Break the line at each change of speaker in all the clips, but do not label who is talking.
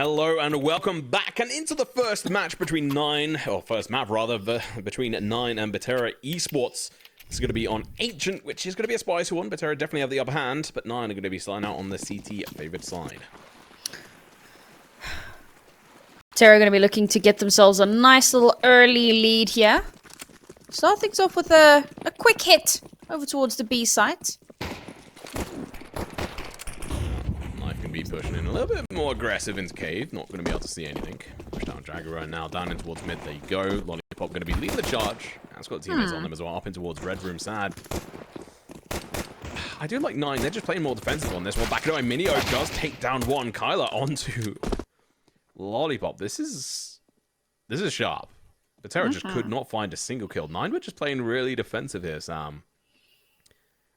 Hello and welcome back and into the first match between first map rather, between Nine and Betera Esports. This is going to be on Ancient, which is going to be a spicy one. Betera definitely have the upper hand, but Nine are going to be starting out on the CT favored side.
Betera are going to be looking to get themselves a nice little early lead here. Start things off with a quick hit over towards the B site.
Be pushing in a little bit more aggressive into cave. Not going to be able to see anything. Push down Jaguar now down in towards mid. There you go. Lollipop going to be leading the charge. It's got teammates on them as well. Up in towards Red Room. Sad. I do like Nine. They're just playing more defensive on this one. Back away. Minio does take down one. Kyla onto Lollipop. This is sharp. Betera just could not find a single kill. Nine were just playing really defensive here, Sam.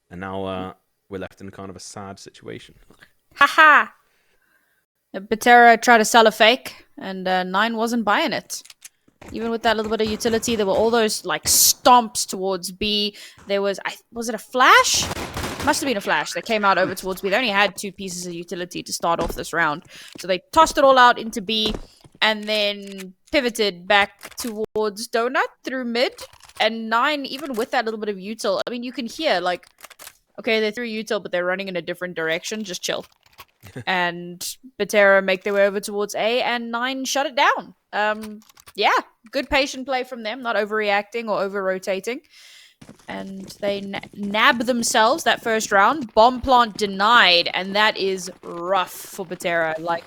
And now we're left in kind of a sad situation.
Haha! Betera tried to sell a fake, and Nine wasn't buying it. Even with that little bit of utility, there were all those like stomps towards B. There was it a flash? Must have been a flash that came out over towards B. They only had 2 pieces of utility to start off this round, so they tossed it all out into B, and then pivoted back towards Donut through mid. And Nine, even with that little bit of util, I mean, you can hear like, okay, they threw util, but they're running in a different direction. Just chill. And Betera make their way over towards A, and Nine shut it down. Yeah, good patient play from them, not overreacting or over-rotating. And they nab themselves that first round. Bomb plant denied, and that is rough for Betera. Like,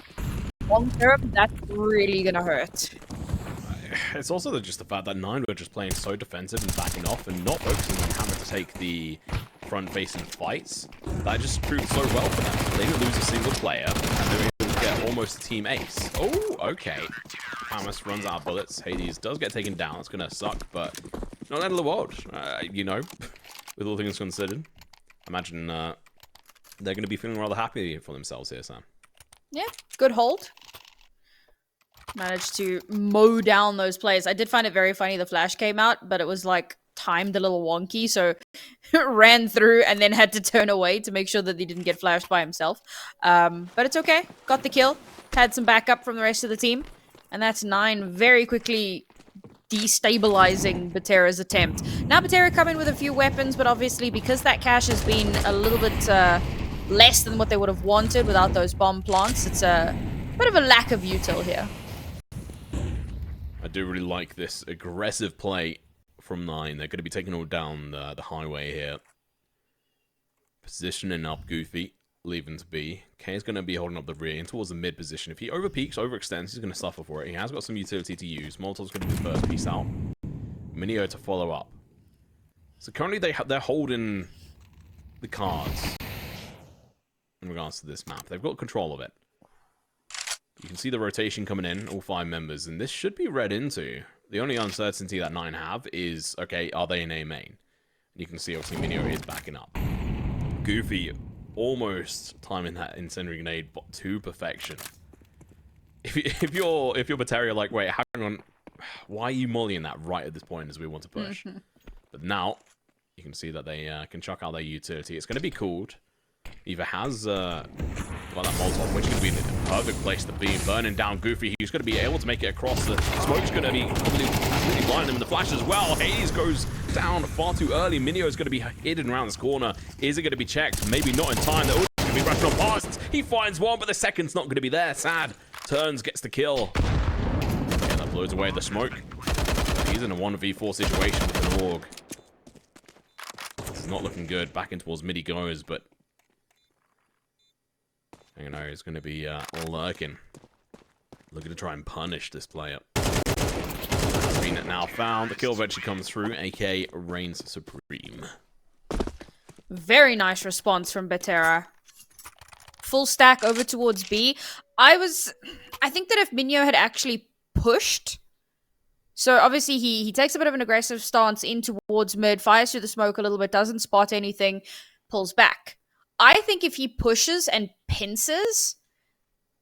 long term, that's really gonna hurt.
It's also just the fact that Nine were just playing so defensive and backing off and not focusing on having to take the front-facing fights. That just proved so well for them. They didn't lose a single player, and they were able to get almost a team ace. Oh, okay. Hamas runs out of bullets. Hades does get taken down. It's going to suck, but not the end of the world, you know, with all things considered. Imagine they're going to be feeling rather happy for themselves here, Sam.
Yeah, good hold. Managed to mow down those players. I did find it very funny the flash came out, but it was like timed a little wonky, so ran through and then had to turn away to make sure that he didn't get flashed by himself. But it's okay. Got the kill. Had some backup from the rest of the team. And that's Nine very quickly destabilizing Betera's attempt. Now Betera come in with a few weapons, but obviously because that cash has been a little bit less than what they would have wanted without those bomb plants, it's a bit of a lack of util here.
I do really like this aggressive play from Nine. They're going to be taking all down the highway here. Positioning up Goofy, leaving to B. K is going to be holding up the rear and towards the mid position. If he overpeaks, overextends, he's going to suffer for it. He has got some utility to use. Molotov's going to be the first piece out. Minio to follow up. So currently they're holding the cards in regards to this map. They've got control of it. You can see the rotation coming in, all 5 members, and this should be read into. The only uncertainty that Nine have is, okay, are they in A main? And you can see, obviously, Minio is backing up. Goofy almost timing that incendiary grenade to perfection. If you're Betera, like, wait, hang on, why are you mollying that right at this point as we want to push? But now, you can see that they can chuck out their utility. It's going to be called. Either has that Molotov, which could be the perfect place to be. Burning down Goofy, he's going to be able to make it across. The smoke's going to be completely blinding him in the flash as well. Hades goes down far too early. Minio is going to be hidden around this corner. Is it going to be checked? Maybe not in time. They're all going to be rushing on past. He finds one, but the second's not going to be there. Sad. Turns, gets the kill. Yeah, that blows away the smoke. He's in a 1v4 situation with an AUG. This is not looking good. Back in towards mid he goes, but you know, he's going to be lurking. Looking to try and punish this player. Has been now found. The kill eventually comes through. AK reigns supreme.
Very nice response from Betera. Full stack over towards B. I think that if Minio had actually pushed, so obviously he takes a bit of an aggressive stance in towards mid, fires through the smoke a little bit, doesn't spot anything, pulls back. I think if he pushes and pinces,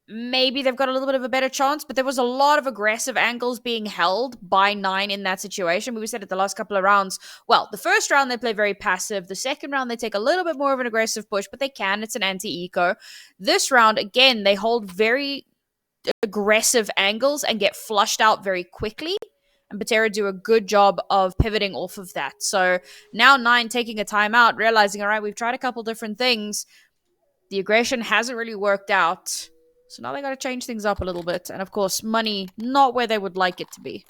maybe they've got a little bit of a better chance, but there was a lot of aggressive angles being held by Nine in that situation. We said it the last couple of rounds. Well, the first round they play very passive. The second round they take a little bit more of an aggressive push, but they can. It's an anti-eco. This round, again, they hold very aggressive angles and get flushed out very quickly. And Betera do a good job of pivoting off of that. So now 9 taking a timeout, realizing, all right, we've tried a couple different things. The aggression hasn't really worked out. So now they got to change things up a little bit. And of course, money not where they would like it to be.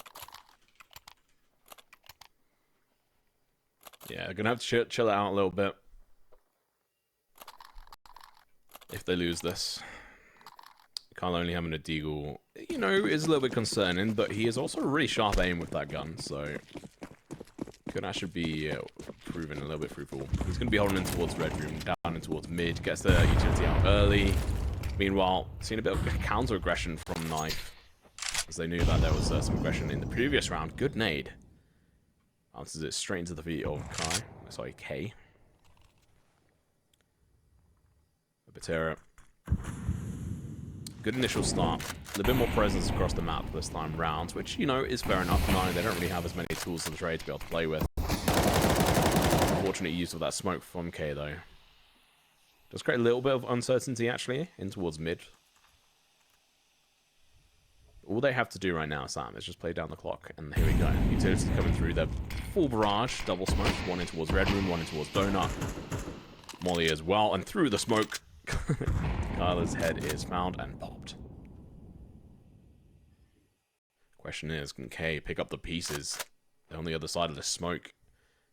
Yeah, gonna have to chill it out a little bit. If they lose this. Carl only having a deagle, you know, is a little bit concerning, but he is also a really sharp aim with that gun, so could actually be proven a little bit fruitful. He's going to be holding in towards red room, down in towards mid, gets the utility out early. Meanwhile, seeing a bit of counter aggression from nifee, as they knew that there was some aggression in the previous round. Good nade. Answers it straight into the feet of K. Betera. Good initial start. A little bit more presence across the map this time round, which, you know, is fair enough. They don't really have as many tools to the trade to be able to play with. Unfortunate use of that smoke from K, though. Does create a little bit of uncertainty, actually, in towards mid. All they have to do right now, Sam, is just play down the clock. And here we go. Utilities coming through. They're full barrage, double smoke. One in towards red room, one in towards donut. Molly as well, and through the smoke. Kyla's head is found and popped. Question is, can K pick up the pieces? They're on the other side of the smoke.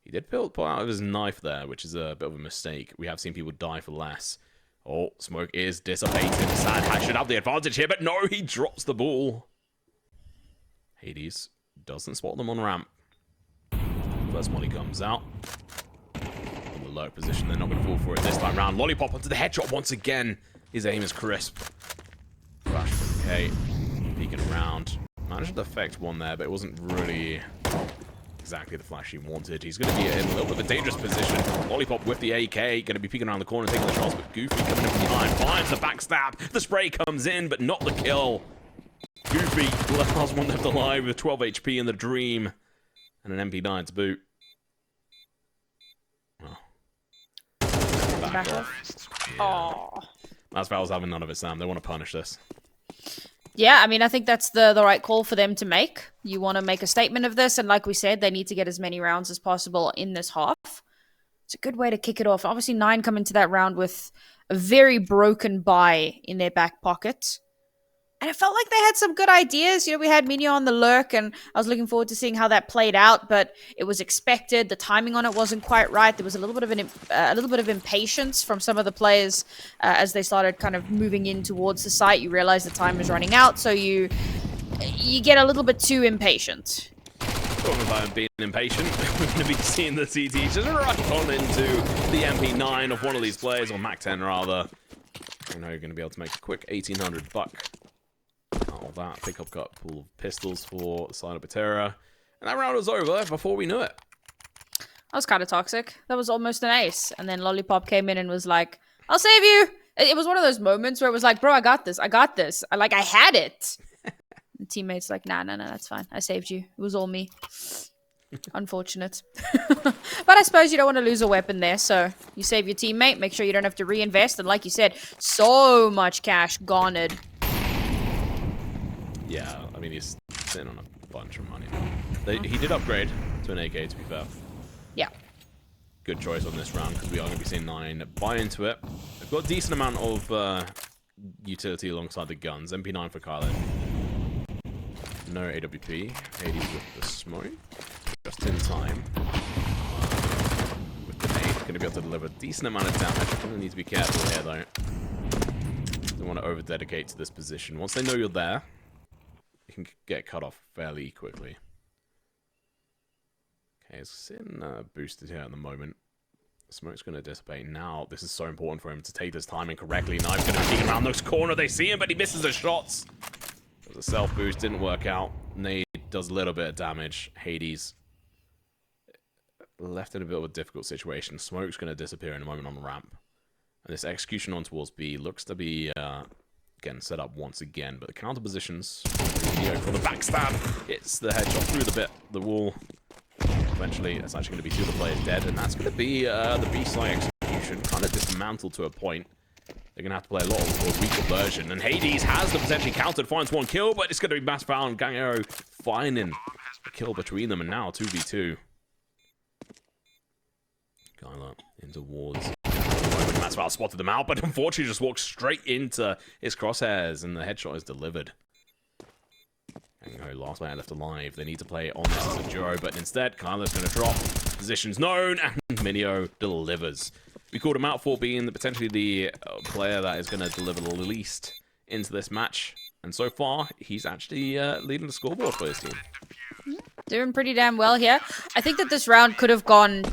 He did pull out of his knife there, which is a bit of a mistake. We have seen people die for less. Oh, smoke is dissipating. Sad should have the advantage here, but no, he drops the ball. Hades doesn't spot them on ramp. First Molly comes out. In the low position, they're not going to fall for it this time round. Lollipop onto the headshot once again. His aim is crisp. Rush from K. Peeking around. Managed to defect one there, but it wasn't really exactly the flash he wanted. He's going to be in a little bit of a dangerous position. Lollipop with the AK. Going to be peeking around the corner, taking the shots, but Goofy coming in from behind. Finds the backstab. The spray comes in, but not the kill. Goofy, last one left alive with 12 HP in the dream. And an MP9 to boot. Back off. Yeah. That's Valve's having none of it, Sam. They want to punish this.
Yeah, I mean, I think that's the right call for them to make. You want to make a statement of this, and like we said, they need to get as many rounds as possible in this half. It's a good way to kick it off. Obviously, 9 come into that round with a very broken buy in their back pocket. And it felt like they had some good ideas. You know, we had Minio on the lurk, and I was looking forward to seeing how that played out. But it was expected. The timing on it wasn't quite right. There was a little bit of impatience from some of the players as they started kind of moving in towards the site. You realize the time is running out, so you get a little bit too impatient.
Talking about being impatient, we're going to be seeing the CT just rush on into the MP9 of one of these players, or Mac 10 rather. I know you're going to be able to make a quick 1,800 buck. All that pickup got pool of pistols for the side of Betera, and that round was over before we knew it.
That was kind of toxic. That was almost an ace, and then Lollipop came in and was like, "I'll save you." It was one of those moments where it was like, "Bro, I got this. I got this. I had it." The teammates like, "Nah, that's fine. I saved you. It was all me." Unfortunate. But I suppose you don't want to lose a weapon there, so you save your teammate. Make sure you don't have to reinvest, and like you said, so much cash garnered.
Yeah, I mean, he's sitting on a bunch of money. He did upgrade to an AK, to be fair.
Yeah.
Good choice on this round, because we are going to be seeing 9 buy into it. They've got a decent amount of utility alongside the guns. MP9 for Kyla. No AWP. Hades with the smoke. Just in time. With the nade, going to be able to deliver a decent amount of damage. Going to need to be careful here, though. Don't want to over-dedicate to this position. Once they know you're there, can get cut off fairly quickly. Okay, it's sitting boosted here at the moment. The smoke's going to dissipate now. This is so important for him to take this timing correctly. Knife's going to be peeking around those corner. They see him, but he misses the shots. It was a self boost, didn't work out. Nade does a little bit of damage. Hades left in a bit of a difficult situation. Smoke's going to disappear in a moment on the ramp. And this execution on towards B looks to be getting set up once again, but the counter positions for the backstab hits the headshot through the wall. Eventually, it's actually going to be 2 of the players dead, and that's going to be the B-side execution kind of dismantled to a point. They're going to have to play a lot of a weaker version. And Hades has the potentially countered, finds one kill, but it's going to be mass found. Gang Arrow finding a kill between them, and now 2v2. Kyla in towards. Massval spotted them out, but unfortunately just walked straight into his crosshairs, and the headshot is delivered. Last player left alive. They need to play on this as a duo, but instead, Kyla's going to drop. Position's known, and Minio delivers. We called him out for being potentially the player that is going to deliver the least into this match. And so far, he's actually leading the scoreboard for his team.
Doing pretty damn well here. I think that this round could have gone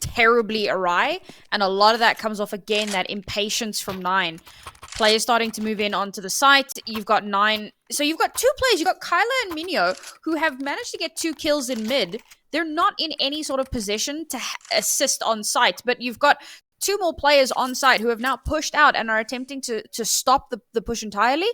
terribly awry, and a lot of that comes off, again, that impatience from 9. Players starting to move in onto the site. You've got 9. So you've got 2 players. You've got Kyla and Minio, who have managed to get 2 kills in mid. They're not in any sort of position to assist on site, but you've got 2 more players on site who have now pushed out and are attempting to stop the push entirely.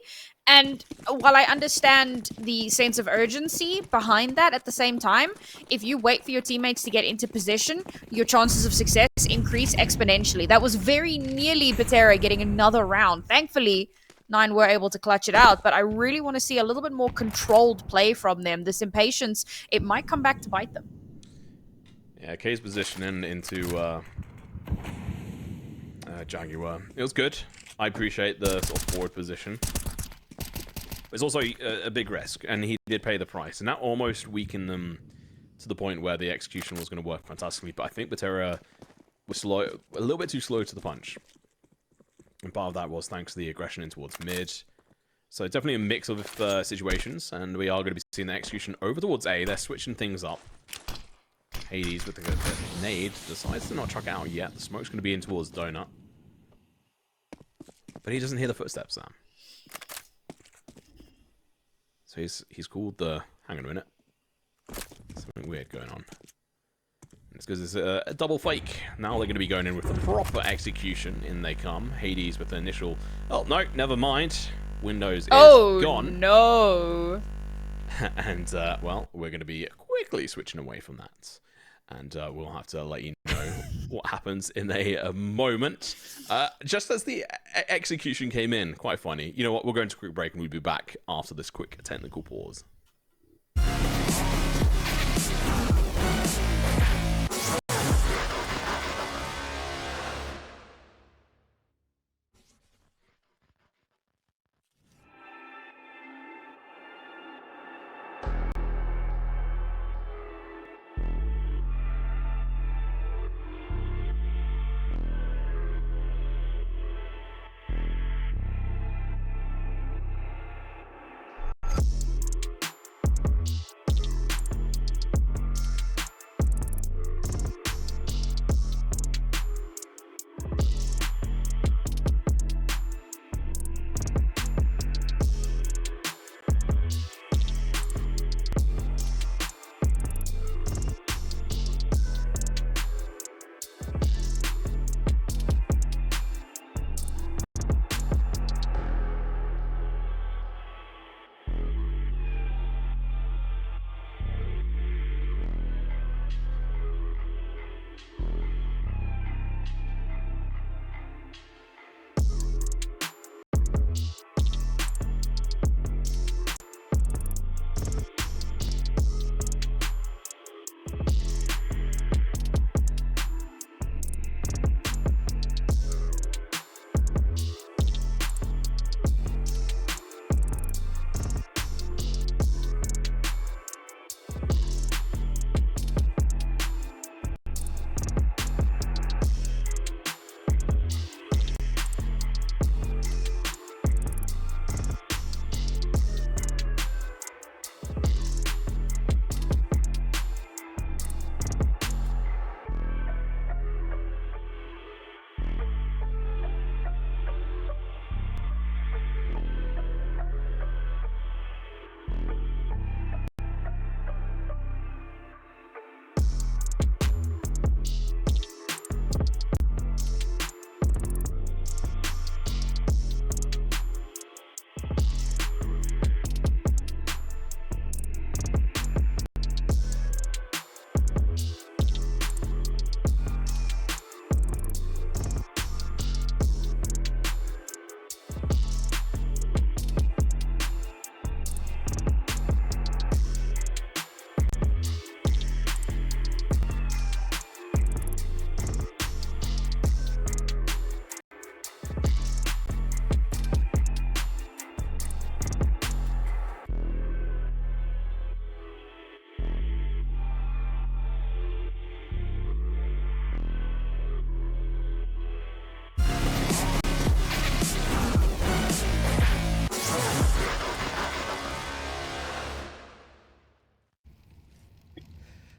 And while I understand the sense of urgency behind that, at the same time, if you wait for your teammates to get into position, your chances of success increase exponentially. That was very nearly Betera getting another round. Thankfully, 9 were able to clutch it out, but I really want to see a little bit more controlled play from them. This impatience, it might come back to bite them.
Yeah, K's positioning into Jaguar. It was good. I appreciate the sort of forward position. It's also a big risk, and he did pay the price, and that almost weakened them to the point where the execution was going to work fantastically. But I think Betera was slow, a little bit too slow to the punch, and part of that was thanks to the aggression in towards mid. So definitely a mix of situations, and we are going to be seeing the execution over towards A. They're switching things up. Hades with the nade decides to not chuck it out yet. The smoke's going to be in towards Donut, but he doesn't hear the footsteps now. So he's called the... Hang on a minute. Something weird going on. It's because it's a double fake. Now they're going to be going in with the proper execution. In they come. Hades with the initial... Oh, no, never mind. Windows is gone.
No.
And, well, we're going to be quickly switching away from that. And we'll have to let you know what happens in a moment. Just as the execution came in, quite funny. You know what? We'll go into a quick break and we'll be back after this quick technical pause.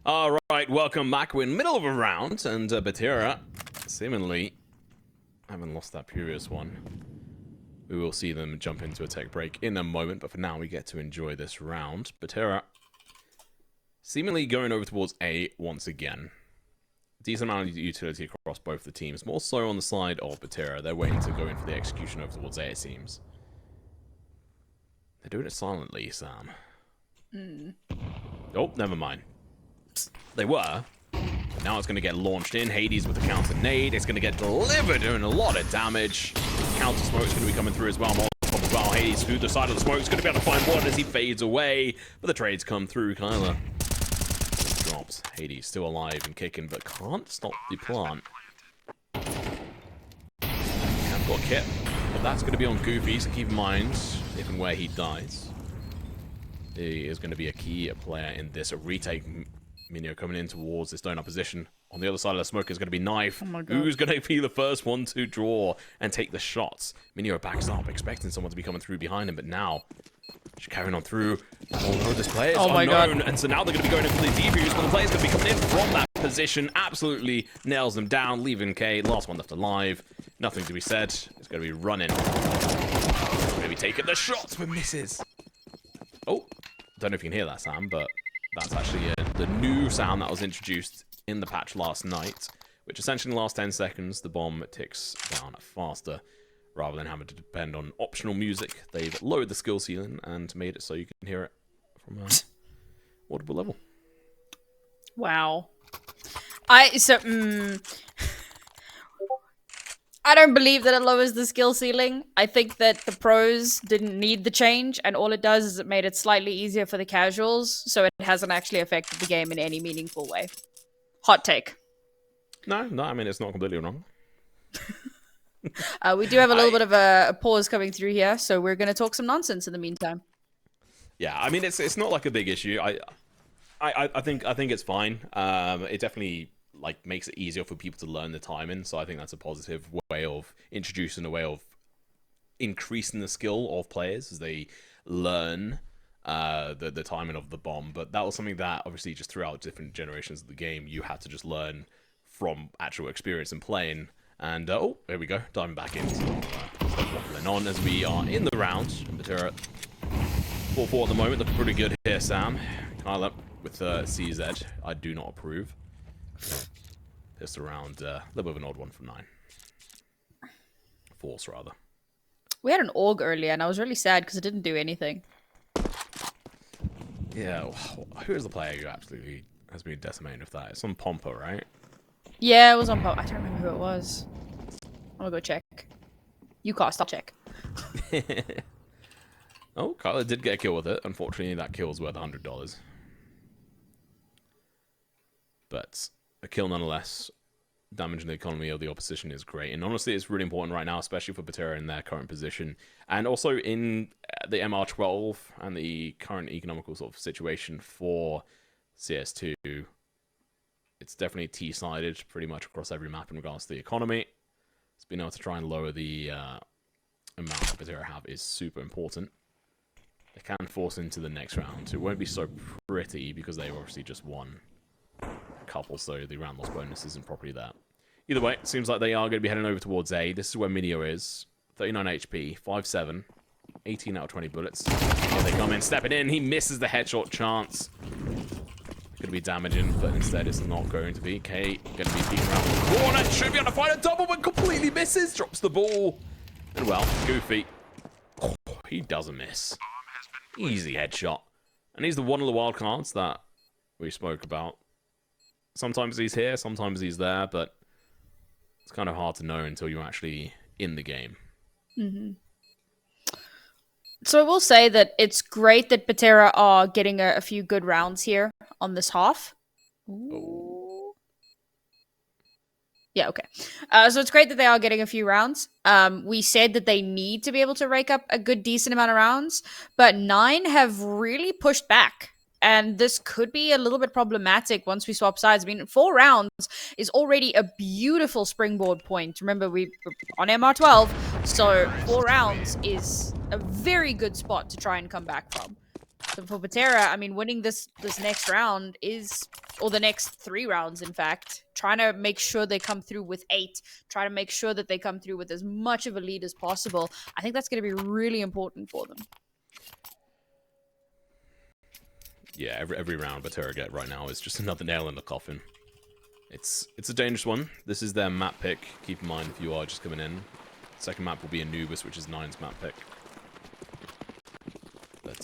All right, welcome back. We're in the middle of a round, and Betera seemingly haven't lost that previous one. We will see them jump into a tech break in a moment, but for now, we get to enjoy this round. Betera seemingly going over towards A once again. Decent amount of utility across both the teams, more so on the side of Betera. They're waiting to go in for the execution over towards A, it seems. They're doing it silently, Sam. Oh, never mind. They were. But now it's going to get launched in. Hades with the counter nade. It's going to get delivered, doing a lot of damage. Counter smoke's going to be coming through as well. Molotov as well. Hades through the side of the smoke is going to be able to find one as he fades away. But the trades come through. KEiiiiii drops. Hades still alive and kicking, but can't stop the plant. I've got kit, but that's going to be on Goofy, so keep in mind if and where he dies. He is going to be a key player in this retake. Minio coming in towards this donut position. On the other side of the smoke is going to be Knife.
Oh my God.
Who's going to be the first one to draw and take the shots? Minio backs up, expecting someone to be coming through behind him, but now she's carrying on through. Oh no, this player is unknown. And so now they're going to be going in for the defuse, but the player's going to be coming in from that position. Absolutely nails them down, leaving K, last one left alive. Nothing to be said. It's going to be running. It's going to be taking the shots with misses. Oh, don't know if you can hear that, Sam, but that's actually the new sound that was introduced in the patch last night, which essentially in the last 10 seconds, the bomb ticks down faster. Rather than having to depend on optional music, they've lowered the skill ceiling and made it so you can hear it from an audible level.
Wow. I don't believe that it lowers the skill ceiling. I think that the pros didn't need the change, and all it does is it made it slightly easier for the casuals, so it hasn't actually affected the game in any meaningful way. Hot take.
No, I mean, it's not completely wrong.
We do have a little bit of a pause coming through here, so we're going to talk some nonsense in the meantime.
Yeah, I mean, it's not like a big issue. I think it's fine. It definitely makes it easier for people to learn the timing, so I think that's a positive way of introducing a way of increasing the skill of players as they learn the timing of the bomb. But that was something that obviously just throughout different generations of the game you had to just learn from actual experience and playing. And oh, there we go, diving back in. So waffling on as we are in the round. Betera 4-4 at the moment, looking pretty good here, Sam. KEiiiiii with CZ, I do not approve. Just around a little bit of an odd one from 9. Force, rather.
We had an AUG earlier, and I was really sad because it didn't do anything.
Yeah, who is the player who absolutely has been decimated with that? It's on Pompa, right?
Yeah, it was on pop. I don't remember who it was. I'm gonna go check. You cast, I'll check.
Oh, KEiiiiii did get a kill with it. Unfortunately, that kill was worth $100. But a kill nonetheless. Damaging the economy of the opposition is great. And honestly, it's really important right now, especially for Betera in their current position. And also in the MR12 and the current economical sort of situation for CS2. It's definitely T-sided pretty much across every map in regards to the economy. So being able to try and lower the amount that Betera have is super important. They can force into the next round. It won't be so pretty because they obviously just won a couple, so the round loss bonus isn't properly there. Either way, it seems like they are going to be heading over towards A. This is where Minio is. 39 HP, 5-7, 18 out of 20 bullets. Here they come in, stepping in. He misses the headshot chance. Going to be damaging, but instead it's not going to be. K going to be peeking around the corner. Should be able to find a double, but completely misses. Drops the ball. And well, Goofy. Oh, he doesn't miss. Easy headshot. And he's the one of the wild cards that we spoke about. Sometimes he's here, sometimes he's there, but it's kind of hard to know until you're actually in the game.
Mm-hmm. So I will say that it's great that Betera are getting a few good rounds here on this half. Ooh. Yeah, okay. So it's great that they are getting a few rounds. We said that they need to be able to rake up a good, decent amount of rounds, but 9 have really pushed back. And this could be a little bit problematic once we swap sides. I mean, 4 rounds is already a beautiful springboard point. Remember, we're on MR12, so 4 rounds is a very good spot to try and come back from. So for Betera, I mean, winning this next round is, or the next 3 rounds, in fact, trying to make sure they come through with 8, try to make sure that they come through with as much of a lead as possible. I think that's going to be really important for them.
Yeah, every round Betera get right now is just another nail in the coffin. It's a dangerous one. This is their map pick. Keep in mind if you are just coming in. Second map will be Anubis, which is Nine's map pick. But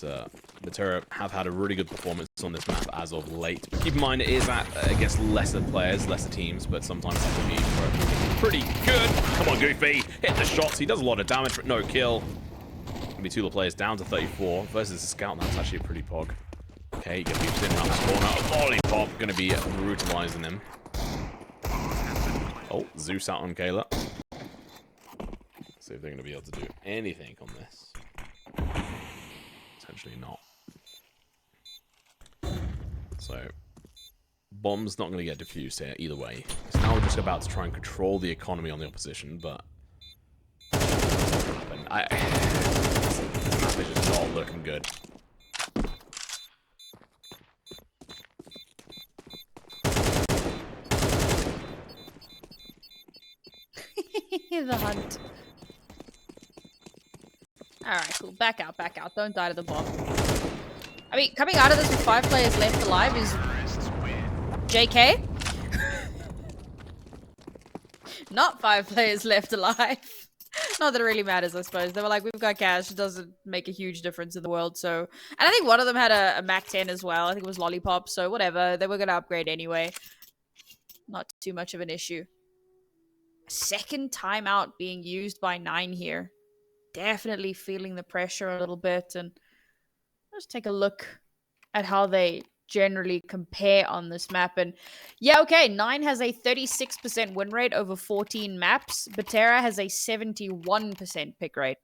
Betera have had a really good performance on this map as of late. But keep in mind it is against lesser players, lesser teams, but sometimes that can be pretty good. Come on, Goofy, hit the shots. He does a lot of damage, but no kill. Gonna be 2 of the players down to 34 versus a scout. That's actually a pretty pog. Okay, gonna be in around this corner. Lollipop gonna be brutalizing him. Oh, Zeus out on KEiiiii. See if they're gonna be able to do anything on this. Potentially not. So, bomb's not going to get diffused here either way. So now we're just about to try and control the economy on the opposition, but this map is just not looking good.
The hunt. Alright, cool. Back out, back out. Don't die to the bomb. I mean, coming out of this with 5 players left alive is JK. Not 5 players left alive. Not that it really matters, I suppose. They were like, we've got cash. It doesn't make a huge difference in the world, so... And I think one of them had a Mac 10 as well. I think it was Lollipop, so whatever. They were going to upgrade anyway. Not too much of an issue. Second timeout being used by 9 here. Definitely feeling the pressure a little bit, and let's take a look at how they generally compare on this map. And yeah, okay, 9 has a 36% win rate over 14 maps. Betera has a 71% pick rate.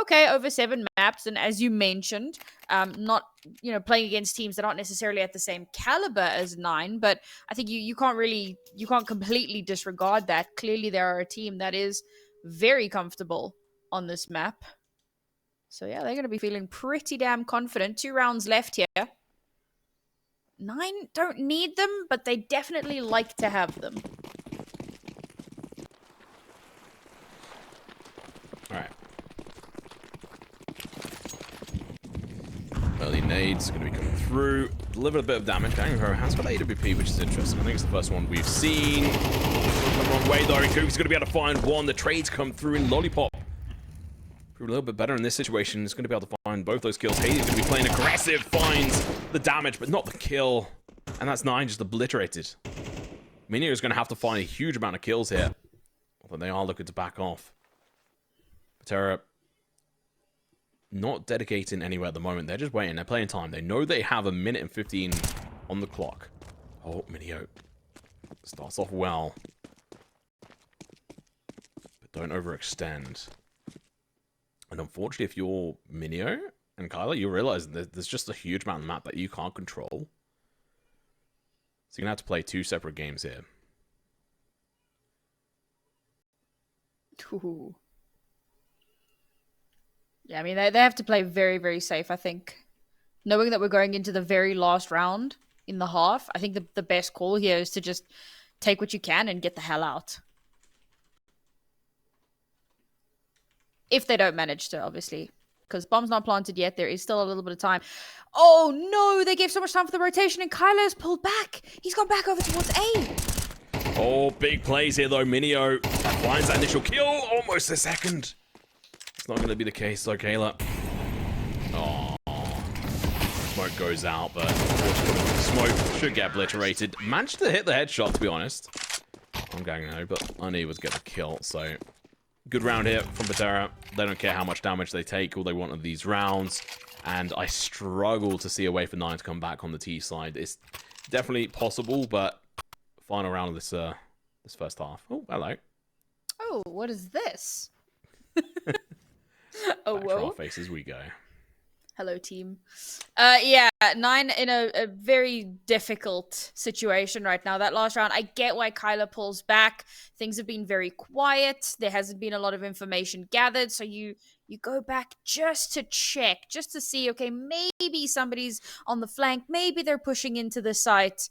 Okay, over 7 maps, and as you mentioned, not, you know, playing against teams that aren't necessarily at the same caliber as 9, but I think you can't completely disregard that. Clearly there are a team that is very comfortable on this map. So yeah, they're going to be feeling pretty damn confident. 2 rounds left here. 9 don't need them, but they definitely like to have them.
Alright. Early nades going to be coming through. Deliver a bit of damage. KEiiiii has got AWP, which is interesting. I think it's the first one we've seen. The wrong way though. Goofy's going to be able to find one. The trades come through in Lollipop. A little bit better in this situation. He's going to be able to find both those kills. KEiiiii's going to be playing aggressive, finds the damage, but not the kill. And that's 9 just obliterated. Minio is going to have to find a huge amount of kills here. Although they are looking to back off. Betera not dedicating anywhere at the moment. They're just waiting. They're playing time. They know they have 1 minute and 15 on the clock. Oh, Minio starts off well. But don't overextend. And unfortunately, if you're Minio and KEiiiii, you realize that there's just a huge amount of the map that you can't control. So you're going to have to play 2 separate games here.
Ooh. Yeah, I mean, they have to play very, very safe, I think. Knowing that we're going into the very last round in the half, I think the best call here is to just take what you can and get the hell out. If they don't manage to, obviously. Because bomb's not planted yet. There is still a little bit of time. Oh, no! They gave so much time for the rotation, and KEiiiii has pulled back. He's gone back over towards A.
Oh, big plays here, though. Minio finds that initial kill. Almost a second. It's not going to be the case, though, KEiiiii. Oh. Smoke goes out, but smoke should get obliterated. Managed to hit the headshot, to be honest. I'm going no, but unable to get the kill, so... Good round here from Betera. They don't care how much damage they take. All they want are these rounds. And I struggle to see a way for 9 to come back on the T side. It's definitely possible, but final round of this this first half. Oh, hello.
Oh, what is this? Oh,
Back to our
whoa.
faces we go.
Hello, team. Yeah, Nine in a very difficult situation right now. That last round, I get why KEiiiii pulls back. Things have been very quiet. There hasn't been a lot of information gathered, so you go back just to check, just to see, okay, maybe somebody's on the flank, maybe they're pushing into the site,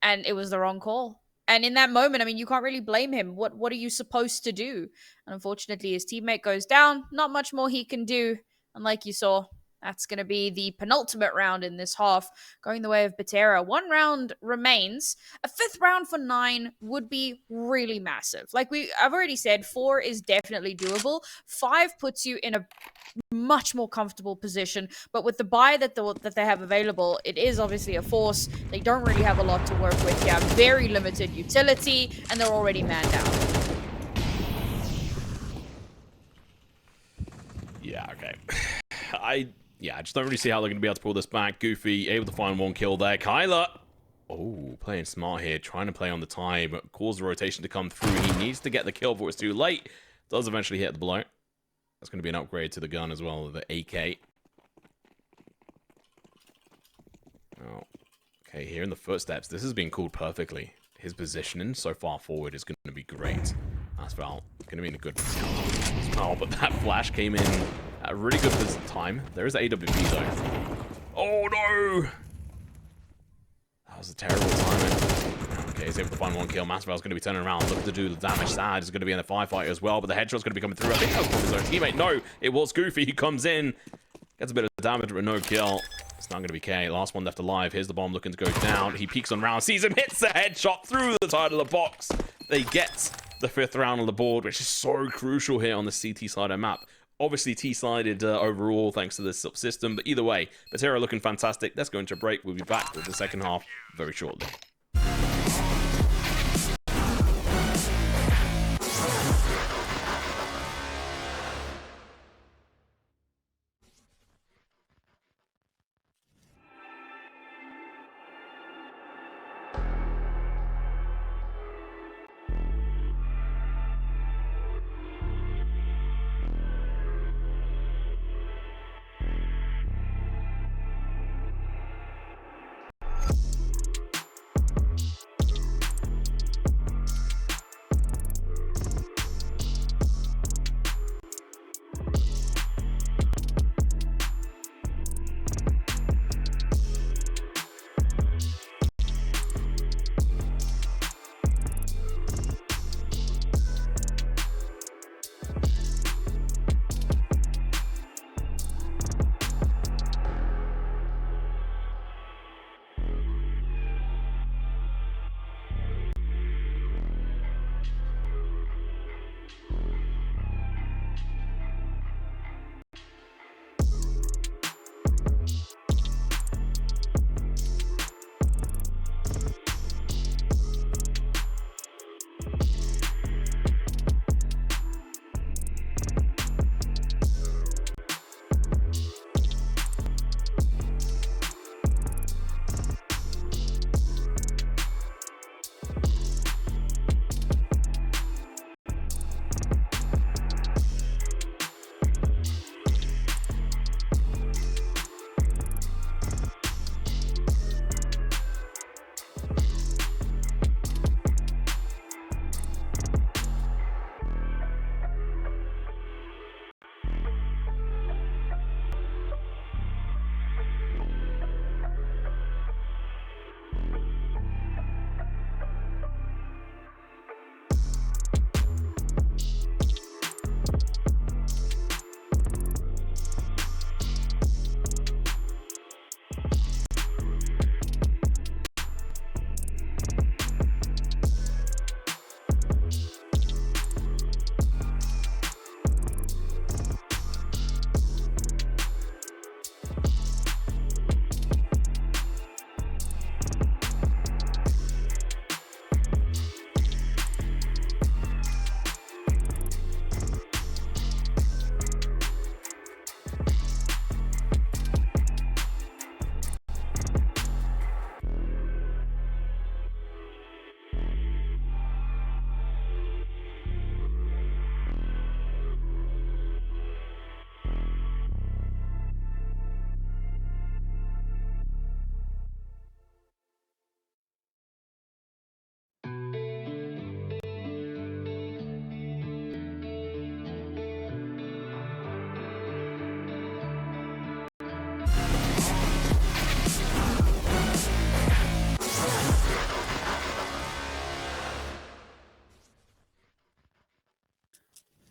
and it was the wrong call. And in that moment, I mean, you can't really blame him. What are you supposed to do? And unfortunately, his teammate goes down. Not much more he can do. And like you saw, that's going to be the penultimate round in this half, going the way of Betera. One round remains. A fifth round for 9 would be really massive. Like I've already said, 4 is definitely doable. 5 puts you in a much more comfortable position. But with the buy that they have available, it is obviously a force. They don't really have a lot to work with here. Very limited utility, and they're already manned out.
Yeah, okay. I just don't really see how they're going to be able to pull this back. Goofy able to find 1 kill there. KEiiiii, oh, playing smart here, trying to play on the time, cause the rotation to come through. He needs to get the kill before it's too late. Does eventually hit the blow. That's going to be an upgrade to the gun as well, the AK. Oh, okay, here in the footsteps, this has been called perfectly. His positioning so far forward is going to be great. Asphalt going to be in a good position as well, but that flash came in at a really good time. There is AWP though. Oh no! That was a terrible timing. Okay, he's able to find 1 kill. Masvidal's going to be turning around, looking to do the damage. Sad is going to be in the firefight as well, but the headshot's going to be coming through. I think that was from his own teammate. No, it was Goofy. He comes in, gets a bit of damage, but no kill. It's not going to be K. Last one left alive. Here's the bomb looking to go down. He peeks on round, sees him, hits the headshot through the side of the box. They get the 5th round on the board, which is so crucial here on the CT side of map. Obviously, T-sided overall thanks to this subsystem, but either way, Betera looking fantastic. Let's go into a break. We'll be back with the second half very shortly.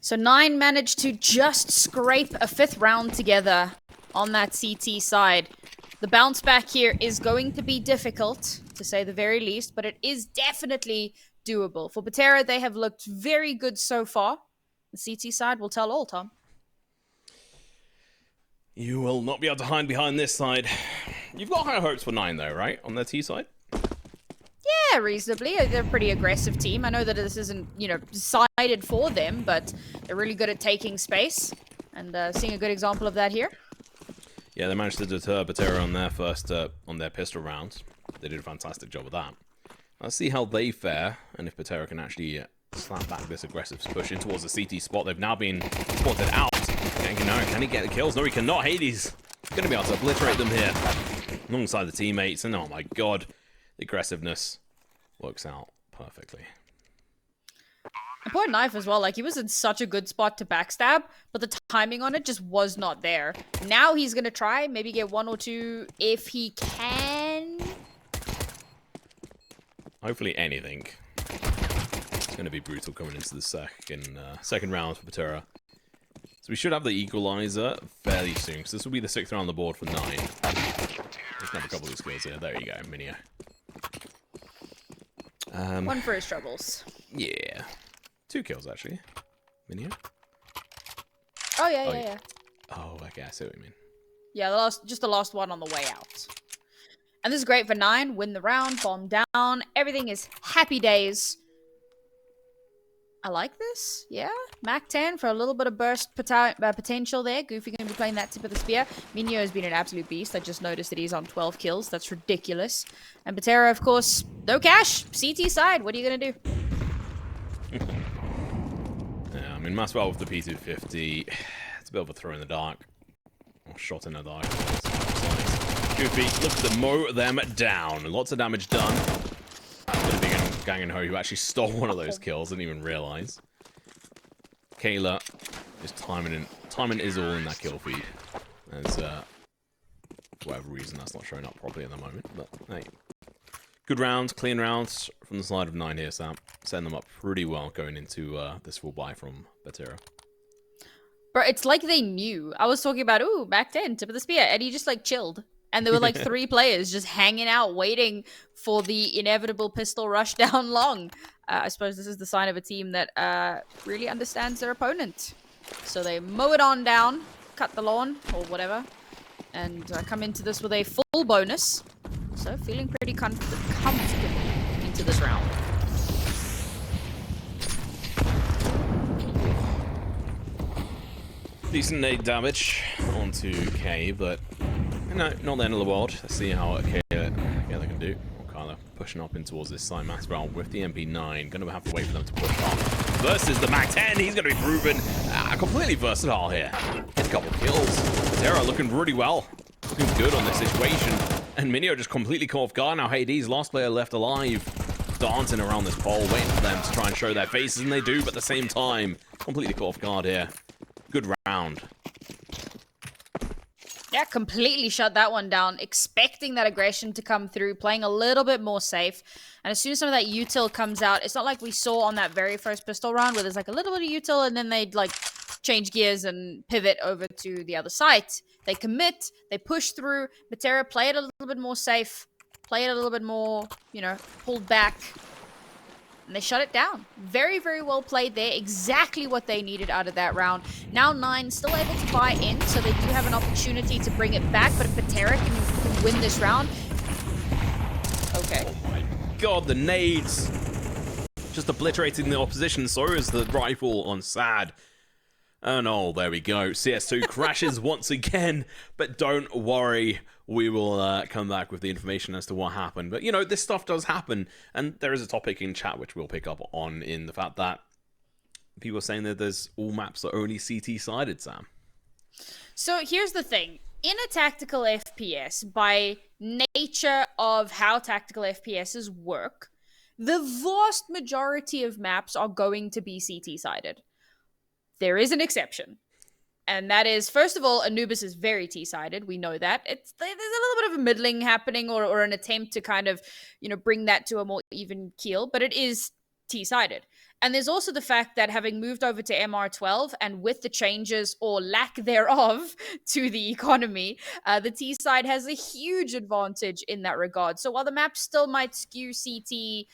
So 9 managed to just scrape a 5th round together on that CT side. The bounce back here is going to be difficult, to say the very least, but it is definitely doable. For Betera, they have looked very good so far. The CT side will tell all, Tom.
You will not be able to hide behind this side. You've got higher hopes for 9 though, right? On their T side?
Yeah, reasonably. They're a pretty aggressive team. I know that this isn't, decided for them, but they're really good at taking space. And seeing a good example of that here.
Yeah, they managed to deter Betera on their first, on their pistol rounds. They did a fantastic job of that. Let's see how they fare, and if Betera can actually slap back this aggressive push in towards the CT spot. They've now been spotted out. Can he get the kills? No, he cannot. KEiiiii's going to be able to obliterate them here alongside the teammates. And oh my god, the aggressiveness works out perfectly.
Important knife as well. Like, he was in such a good spot to backstab, but the timing on it just was not there. Now he's going to try, maybe get 1 or 2 if he can.
Hopefully anything. It's going to be brutal coming into the second round for Betera. So we should have the equalizer fairly soon, because this will be the 6th round on the board for 9. Let's have a couple of these kills here. There you go, Minio.
1 for his troubles.
Yeah. 2 kills, actually. Minio?
Oh, yeah.
Oh, okay, I see what you mean.
Yeah, just the last one on the way out. And this is great for 9. Win the round, bomb down. Everything is happy days. I like this. Yeah. Mac 10 for a little bit of burst potential there. Goofy going to be playing that tip of the spear. Minio has been an absolute beast. I just noticed that he's on 12 kills. That's ridiculous. And Betera, of course, no cash. CT side. What are you going to do?
Yeah, I mean, Maswell with the P250. It's a bit of a throw in the dark. Or shot in the dark. Goofy looks to mow them down. Lots of damage done. Gonna be Gang and Ho, who actually stole one of those kills, didn't even realize. KEiiiiii is timing is all in that kill feed. As for whatever reason that's not showing up properly at the moment. But hey. Good rounds, clean rounds from the side of 9 here, Sam. Setting them up pretty well going into this full buy from Betera.
Bro, it's like they knew. I was talking about, ooh, back 10, tip of the spear, and he just like chilled. And there were like 3 players just hanging out, waiting for the inevitable pistol rush down long. I suppose this is the sign of a team that really understands their opponent. So they mow it on down, cut the lawn, or whatever, and come into this with a full bonus. So feeling pretty comfortable into this round.
Decent nade damage onto K, but no, not the end of the world. Let's see how KEiiiiii they can do. Kyler pushing up in towards this side mass round with the MP9. Gonna have to wait for them to push on. Versus the Mac 10, he's gonna be proven completely versatile here. Gets a couple kills. Betera looking really well. Looking good on this situation. And Minio just completely caught off guard. Now KEiiiii's last player left alive. Dancing around this pole, waiting for them to try and show their faces, and they do, but at the same time, completely caught off guard here. Good round.
Yeah, completely shut that one down, expecting that aggression to come through, playing a little bit more safe. And as soon as some of that util comes out, it's not like we saw on that very first pistol round where there's like a little bit of util and then they'd like change gears and pivot over to the other site. They commit, they push through. Betera play it a little bit more safe, play it a little bit more, pulled back. And they shut it down. Very, very well played there. Exactly what they needed out of that round. Now 9 still able to buy in, so they do have an opportunity to bring it back. But if Betera can win this round... Okay.
Oh my god, the nades! Just obliterating the opposition. So is the rifle on Sad. And oh, there we go. CS2 crashes once again. But don't worry. We will come back with the information as to what happened. But, this stuff does happen. And there is a topic in chat which we'll pick up on in the fact that people are saying that there's all maps that are only CT-sided, Sam.
So here's the thing. In a tactical FPS, by nature of how tactical FPSs work, the vast majority of maps are going to be CT-sided. There is an exception. And that is, first of all, Anubis is very T-sided. We know that. There's a little bit of a middling happening or an attempt to kind of, bring that to a more even keel, but it is T-sided. And there's also the fact that having moved over to MR12 and with the changes or lack thereof to the economy, the T side has a huge advantage in that regard. So while the map still might skew CT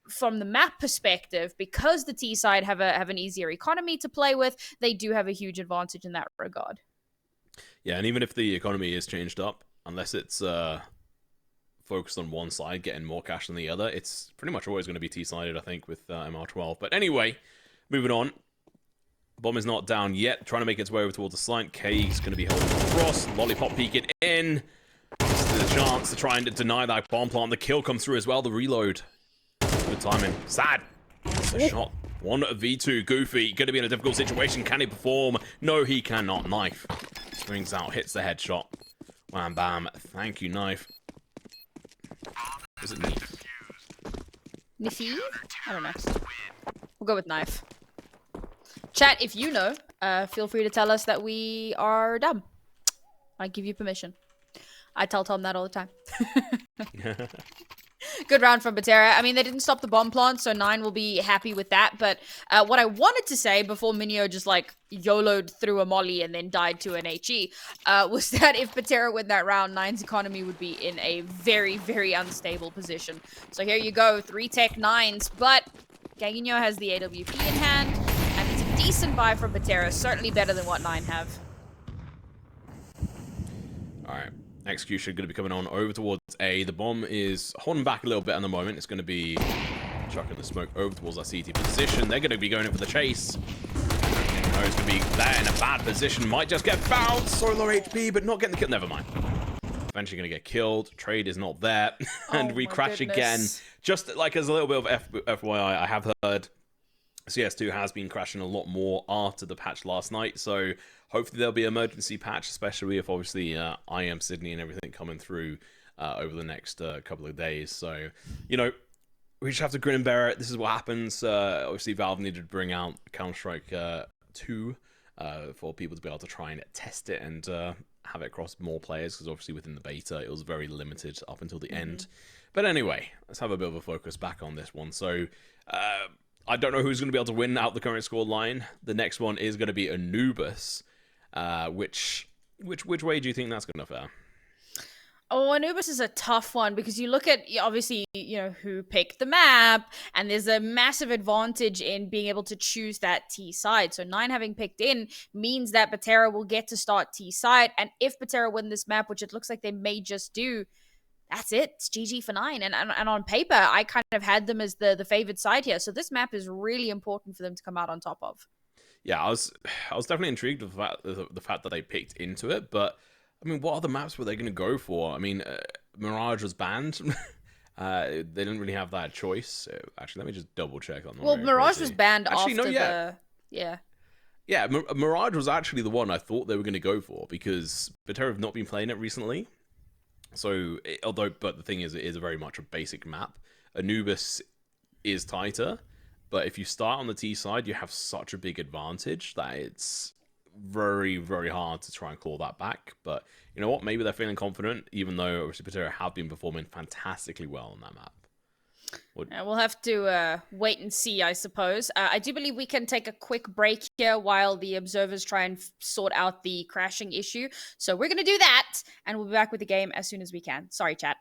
from the map perspective, because the T side have an easier economy to play with, they do have a huge advantage in that regard.
Yeah, and even if the economy is changed up, unless it's focused on one side, getting more cash than the other, it's pretty much always going to be T-sided, I think, with MR12. But anyway, moving on. Bomb is not down yet, trying to make its way over towards the slant. KEiiiii's going to be holding across. Lollipop peeking in. This is the chance to try and deny that bomb plant. The kill comes through as well, the reload. Good timing. Sad. It's a shot. 1v2. Goofy, going to be in a difficult situation. Can he perform? No, he cannot. Knife swings out, hits the headshot. Wham bam. Thank you, Knife. Was it Nifee?
Nifee? I don't know. We'll go with Knife. Chat, if you know, feel free to tell us that we are dumb. I give you permission. I tell Tom that all the time. Good round from Betera. I mean, they didn't stop the bomb plant, so 9 will be happy with that. But what I wanted to say before Minio just like YOLO'd through a molly and then died to an HE was that if Betera win that round, 9's economy would be in a very, very unstable position. So here you go, 3 tech 9s, but KEiiiiii has the AWP in hand, and it's a decent buy from Betera, certainly better than what 9 have.
Alright. Execution going to be coming on over towards A. The bomb is holding back a little bit at the moment. It's going to be chucking the smoke over towards our CT position. They're going to be going in for the chase. Oh, it's going to be there in a bad position. Might just get bounced. So low HP, but not getting the kill. Never mind. Eventually going to get killed. Trade is not there. And we crash again. Just like as a little bit of FYI, I have heard CS2 has been crashing a lot more after the patch last night. So hopefully there'll be an emergency patch, especially if obviously I am Sydney and everything coming through over the next couple of days. So, you know, we just have to grin and bear it. This is what happens. Obviously, Valve needed to bring out Counter-Strike 2 for people to be able to try and test it and have it across more players, because obviously within the beta it was very limited up until the end. But anyway, let's have a bit of a focus back on this one. So, I don't know who's going to be able to win out the current score line. The next one is going to be Anubis. Which way do you think that's going to fare?
Oh, Anubis is a tough one because you look at, obviously, you know, who picked the map, and there's a massive advantage in being able to choose that T side. So 9 having picked in means that Betera will get to start T side, and if Betera win this map, which it looks like they may just do, that's it. It's GG for 9. And on paper, I kind of had them as the favored side here. So this map is really important for them to come out on top of.
Yeah, I was definitely intrigued with the fact that they picked into it, but I mean, what other maps were they going to go for? I mean, Mirage was banned. They didn't really have that choice. Actually, let me just double check on that.
Well, Mirage was banned after
no,
yeah.
Yeah, Mirage was actually the one I thought they were going to go for, because Betera have not been playing it recently. So, but the thing is, it is very much a basic map. Anubis is tighter, but if you start on the T side, you have such a big advantage that it's very, very hard to try and claw that back. But you know what? Maybe they're feeling confident, even though obviously Betera have been performing fantastically well on that map.
We'll have to wait and see, I suppose. I do believe we can take a quick break here while the observers try and sort out the crashing issue. So we're going to do that, and we'll be back with the game as soon as we can. Sorry, chat.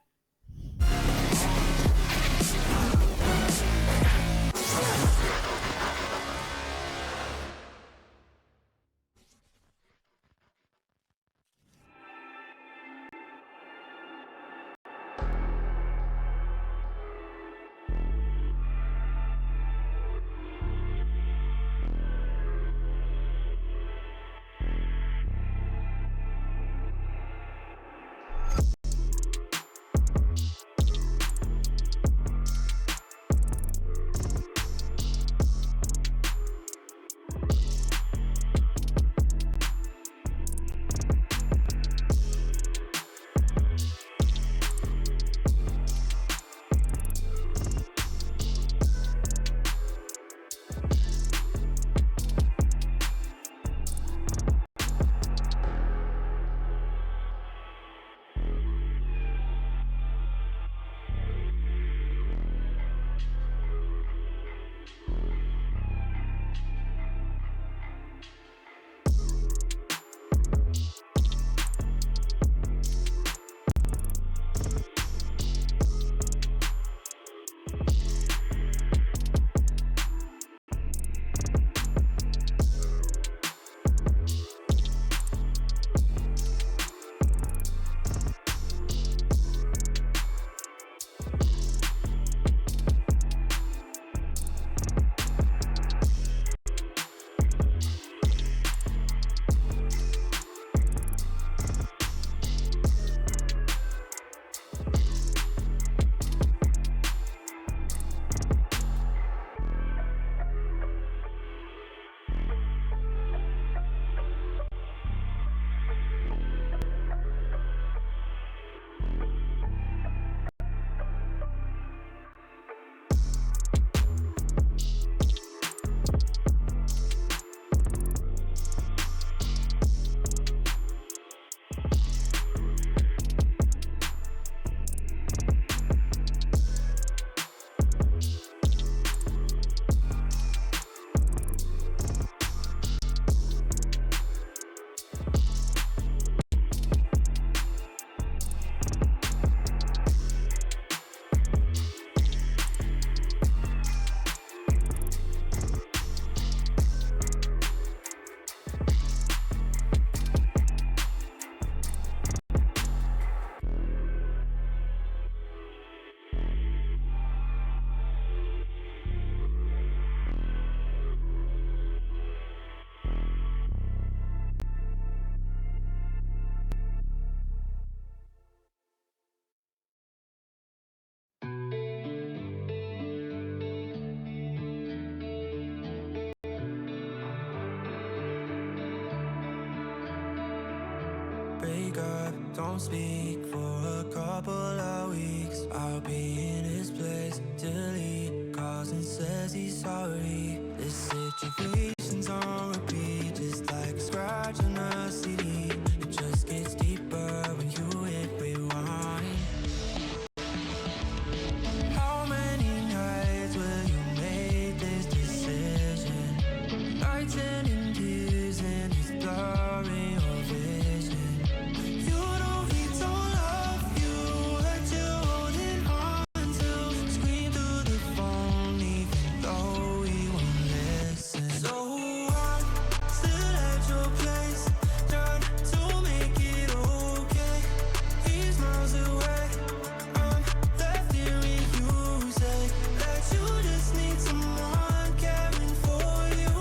break up, don't speak for a couple of weeks. I'll be in his place till he calls and says he's sorry. This situation's on repeat, just like a scratch on a CD. It just gets deeper when you hit rewind. How many nights will you make this decision? Nights ending tears and it's blurring your vision. You know he don't love you, what you holding on to. Scream through the phone even though he won't listen. So I'm still at your place, trying to make it okay. He's miles away, I'm left hearing you say that you just need someone caring for you.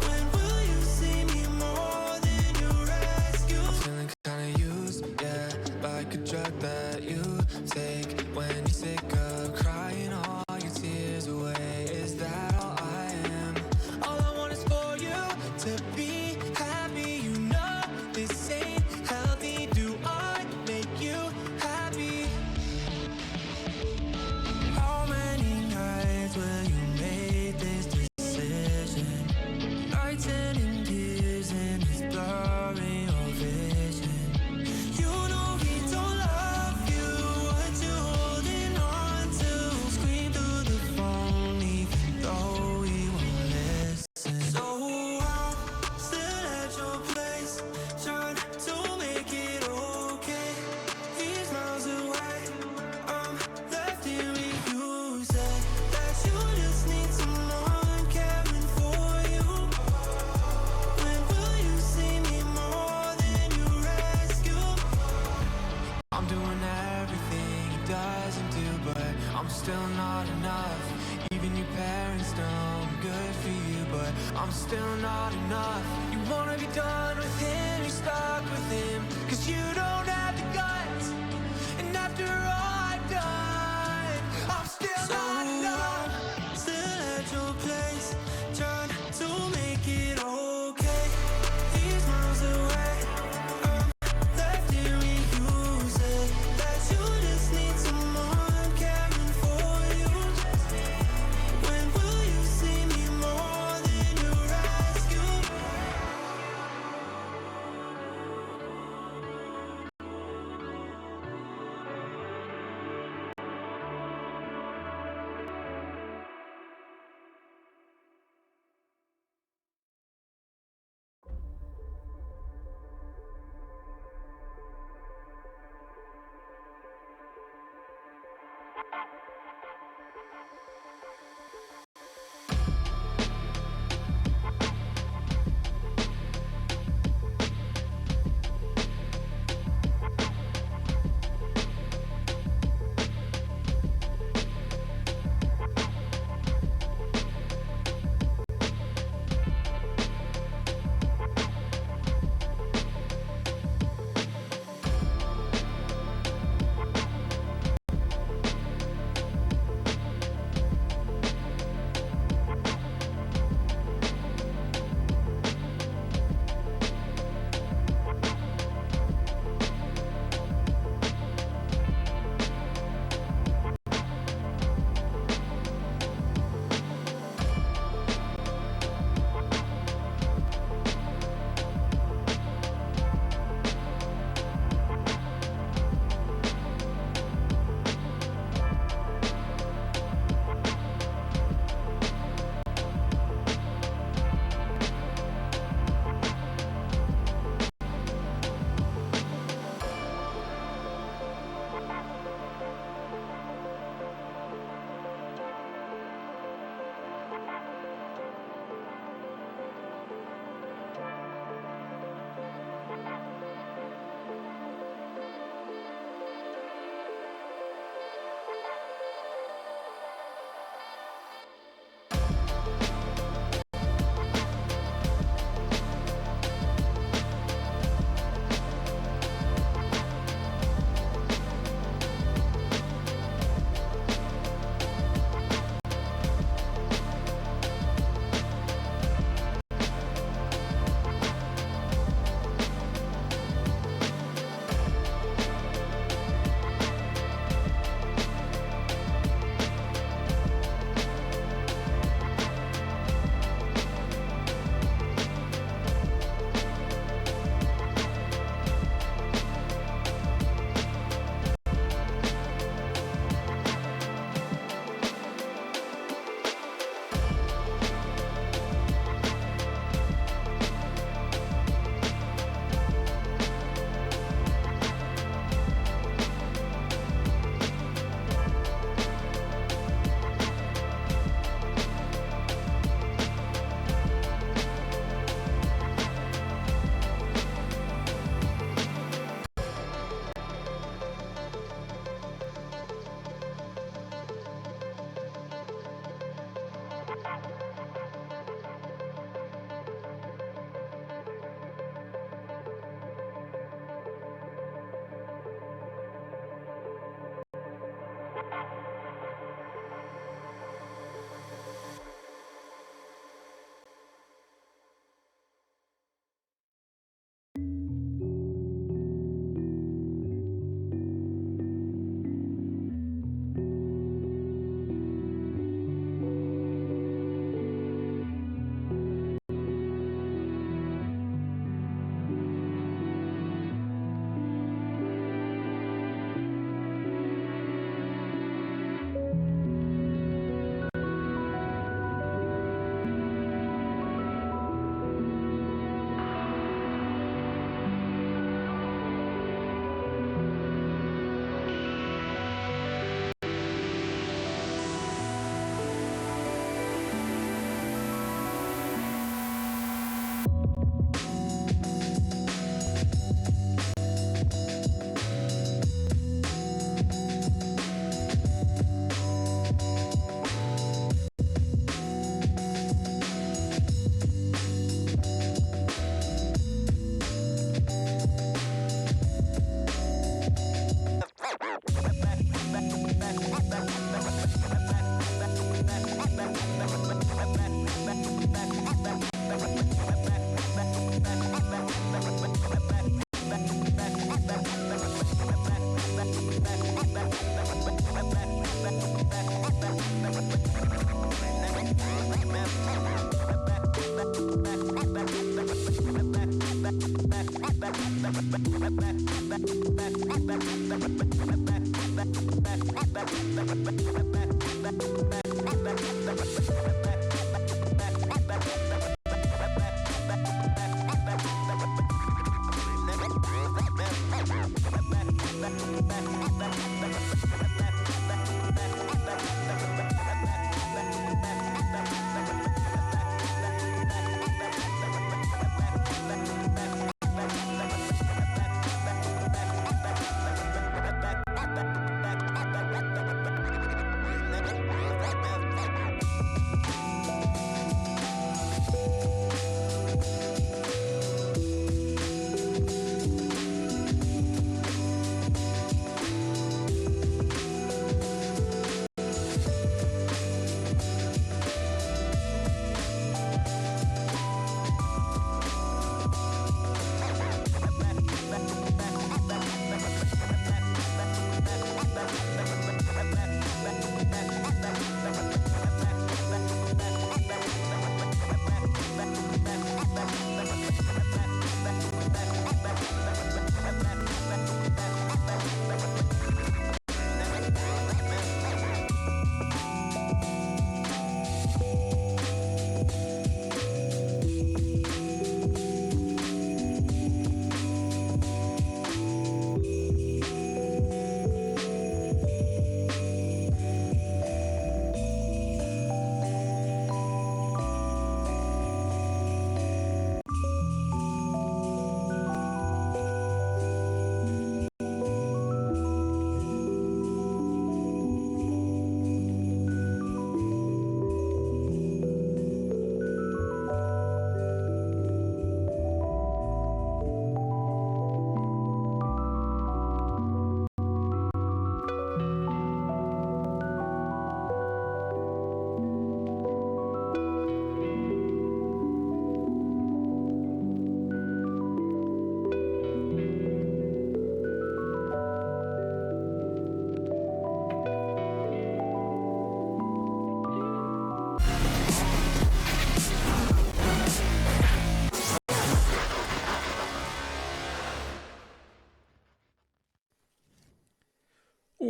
When will you see me more than you rescue? I'm feeling kinda used, yeah, like a drug that you take when you're sick of crying all your tears away. Is that all I am? All I want is for you to be happy. You know this ain't healthy. Do I make you happy? How many nights will you make this decision? Nights ending tears and it's blurring your vision. You know he don't love you, what you holding on to. Scream through the phone even though he won't listen. So I'm still at your place, trying to make it okay. He's miles away, I'm left hearing you say that you just need someone caring for you. When will you see me more than you rescue? I'm doing everything he doesn't do, but I'm still not enough. Even your parents know I'm good for you, but I'm still not enough. You wanna be done with him, you're stuck with him, 'cause you don't have the guts. And after all I've done, I'm still not enough. Still at your place, trying to make it okay. He's miles away, I'm left hearing you say that you just need someone caring for you. When will you see me more than you rescue?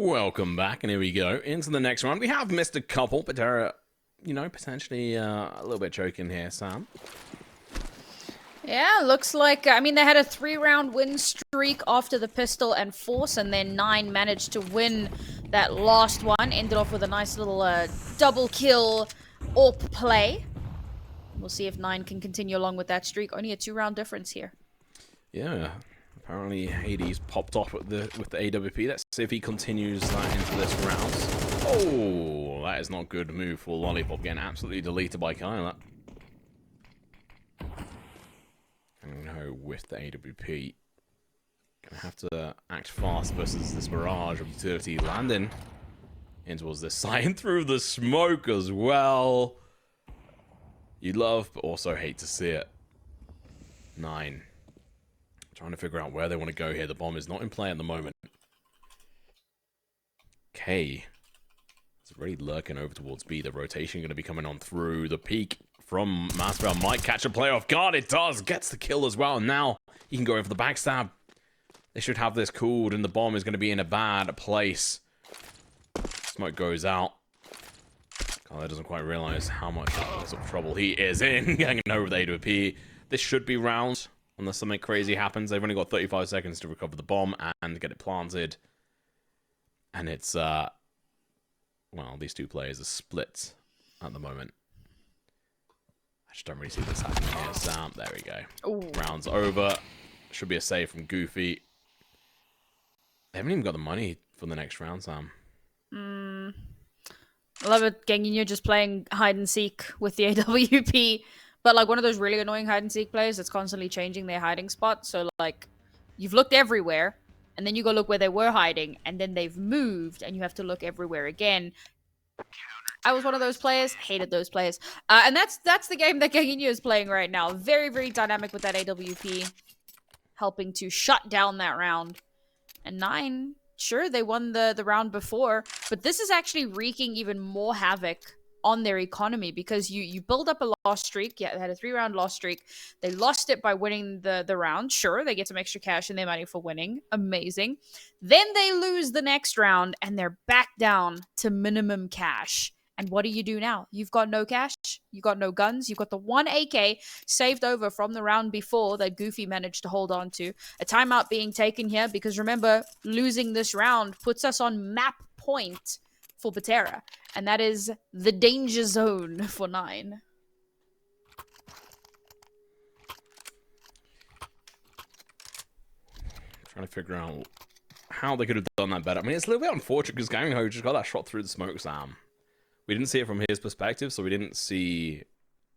Welcome back, and here we go into the next round. We have missed a couple, but they're, you know, potentially a little bit choking here, Sam.
Yeah, looks like, I mean, they had a 3-round win streak after the pistol and force, and then 9 managed to win that last one. Ended off with a nice little double kill AWP play. We'll see if 9 can continue along with that streak. Only a 2-round difference here.
Yeah, apparently Hades popped off with the AWP. Let's see if he continues that into this round. Oh, that is not a good move for Lollipop, getting absolutely deleted by KEiiiii. No, with the AWP. Gonna have to act fast versus this barrage of utility landing in towards this side and through the smoke as well. You love, but also hate to see it. 9. Trying to figure out where they want to go here. The bomb is not in play at the moment. K is already lurking over towards B. The rotation going to be coming on through the peak from Maspel. Might catch a play off guard. It does. Gets the kill as well. Now he can go in for the backstab. They should have this cooled, and the bomb is going to be in a bad place. Smoke goes out. KEiiiii doesn't quite realize how much sort of trouble he is in. Getting over the AWP. This should be round unless something crazy happens. They've only got 35 seconds to recover the bomb and get it planted. And it's, well, these two players are split at the moment. I just don't really see this happening here. Sam, there we go.
Ooh.
Round's over. Should be a save from Goofy. They haven't even got the money for the next round, Sam.
I love it, KEiiiii just playing hide and seek with the AWP. But like one of those really annoying hide and seek players that's constantly changing their hiding spot. So like, you've looked everywhere, and then you go look where they were hiding, and then they've moved, and you have to look everywhere again. I was one of those players. Hated those players. And that's the game that KEiiiii is playing right now. Very, very dynamic with that AWP. Helping to shut down that round. And 9, sure, they won the round before, but this is actually wreaking even more havoc on their economy, because you build up a loss streak. Yeah, they had a 3-round loss streak. They lost it by winning the round. Sure, they get some extra cash in their money for winning. Amazing. Then they lose the next round, and they're back down to minimum cash. And what do you do now? You've got no cash. You've got no guns. You've got the 1 AK saved over from the round before that Goofy managed to hold on to. A timeout being taken here because, remember, losing this round puts us on map point for Betera. And that is the danger zone for 9.
Trying to figure out how they could have done that better. I mean, it's a little bit unfortunate because KEiiiii just got that shot through the smoke, Sam. We didn't see it from his perspective, so we didn't see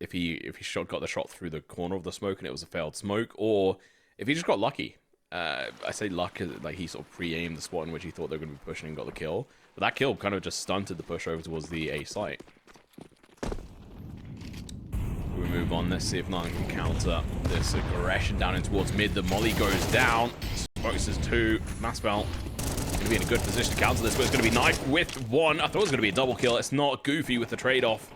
if he got the shot through the corner of the smoke and it was a failed smoke, or if he just got lucky. I say luck, like he sort of pre-aimed the spot in which he thought they were going to be pushing and got the kill. But that kill kind of just stunted the push over towards the A site. We move on. Let's see if nothing can counter this aggression down in towards mid. The molly goes down. Smokes is 2. Maspel going to be in a good position to counter this, but it's going to be Knife with 1. I thought it was going to be a double kill. It's not. Goofy with the trade-off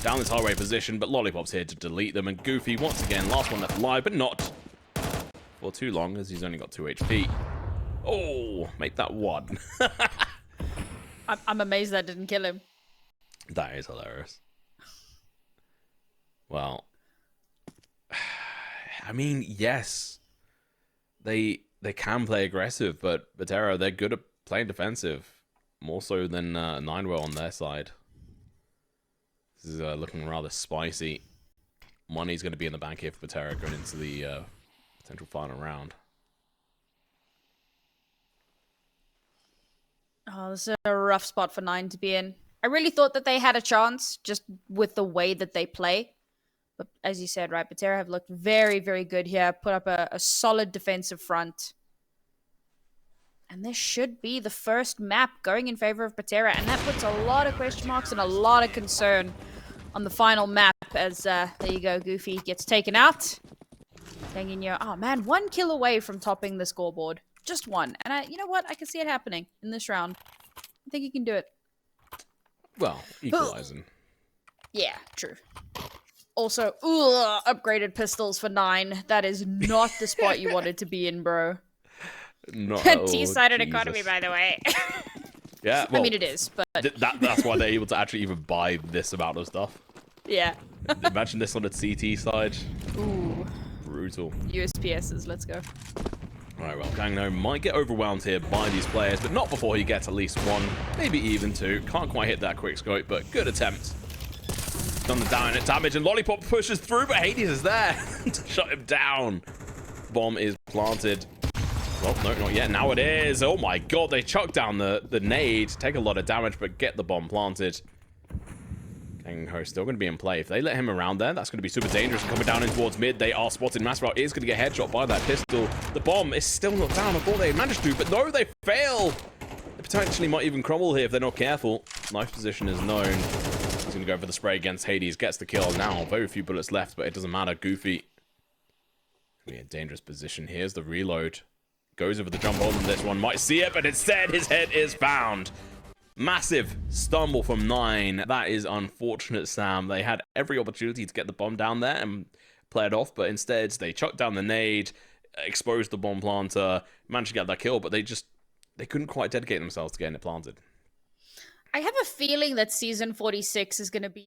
down this highway position, but Lollipop's here to delete them. And Goofy, once again, last one left alive, but not for too long, as he's only got 2 HP. Oh, make that 1.
I'm amazed that didn't kill him.
That is hilarious. Well, I mean, yes, they can play aggressive, but Betera, they're good at playing defensive, more so than 9 were on their side. This is looking rather spicy. Money's going to be in the bank here for Betera going into the potential final round.
Oh, this is a rough spot for 9 to be in. I really thought that they had a chance just with the way that they play. But as you said, right, Betera have looked very, very good here. Put up a solid defensive front. And this should be the first map going in favor of Betera. And that puts a lot of question marks and a lot of concern on the final map as, there you go, Goofy gets taken out. KEiiiii, oh man, 1 kill away from topping the scoreboard. Just 1. And you know what? I can see it happening in this round. I think he can do it.
Well, equalizing.
Yeah, true. Also, upgraded pistols for 9. That is not the spot you wanted to be in, bro.
Not
T-sided economy, by the way.
Yeah,
I
well,
mean, it is, but
that's why they're able to actually even buy this amount of stuff.
yeah.
Imagine this on the CT side.
Ooh,
Brutal.
USPSs, let's go.
Alright, well, Gangno might get overwhelmed here by these players, but not before he gets at least one, maybe even two. Can't quite hit that quick scope, but good attempt. Done the damage, and Lollipop pushes through, but Hades is there to shut him down. Bomb is planted. Well, no, not yet. Now it is. Oh my god, they chuck down the nade, take a lot of damage, but get the bomb planted. Gangho still going to be in play. If they let him around there, that's going to be super dangerous. Coming down in towards mid, they are spotted. Masvidal is going to get headshot by that pistol. The bomb is still not down. I thought they managed to, but no, they fail. They potentially might even crumble here if they're not careful. Knife position is known. He's going to go for the spray against Hades. Gets the kill now. Very few bullets left, but it doesn't matter. Goofy. A dangerous position. Here's the reload. Goes over the jump on this one. Might see it, but instead his head is found. Massive stumble from 9. That is unfortunate, Sam. They had every opportunity to get the bomb down there and play it off, but instead they chucked down the nade, exposed the bomb planter, managed to get that kill, but they couldn't quite dedicate themselves to getting it planted.
I have a feeling that season 46 is going to be